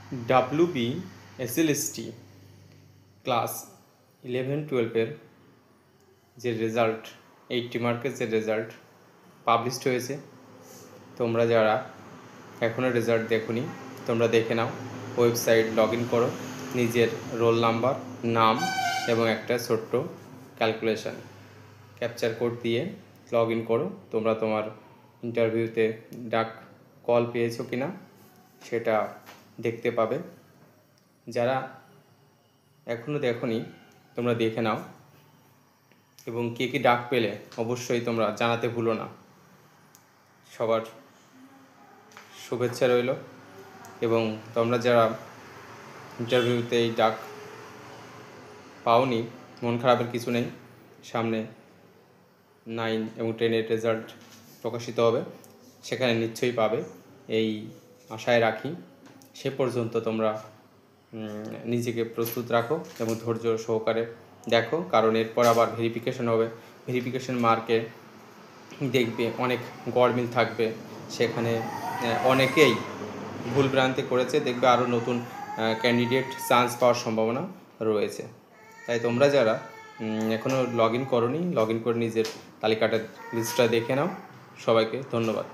WBSLST class 11-12 যে result 80 মার্কের যে রেজাল্ট পাবলিশড হয়েছে, তোমরা যারা এখনও রেজাল্ট দেখোনি তোমরা দেখে নাও। ওয়েবসাইট লগ ইন করো, নিজের রোল নাম্বার, নাম এবং একটা ছোট্ট ক্যালকুলেশন ক্যাপচার কোড দিয়ে লগ ইন করো। তোমরা তোমার ইন্টারভিউতে ডাক কল পেয়েছো কি না সেটা দেখতে পাবে। যারা এখনও দেখোনি তোমরা দেখে নাও, এবং কে কী ডাক পেলে অবশ্যই তোমরা জানাতে ভুলো না। সবার শুভেচ্ছা রইল। এবং তোমরা যারা ইন্টারভিউতে এই ডাক পাওনি, মন খারাপের কিছু নেই। সামনে 9 এবং 10-এর রেজাল্ট প্রকাশিত হবে, সেখানে নিশ্চয়ই পাবে এই আশায় রাখি। সে পর্যন্ত তোমরা নিজেকে প্রস্তুত রাখো এবং ধৈর্য সহকারে দেখো, কারণ এরপর আবার ভেরিফিকেশন হবে। ভেরিফিকেশন মার্কে দেখবে অনেক গড়মিল থাকবে, সেখানে অনেকেই ভুলভ্রান্তি করেছে, দেখবে আরও নতুন ক্যান্ডিডেট চান্স পাওয়ার সম্ভাবনা রয়েছে। তাই তোমরা যারা এখনও লগ ইন করোনি, লগ ইন করে নিজের তালিকাটা লিস্টটা দেখে নাও। সবাইকে ধন্যবাদ।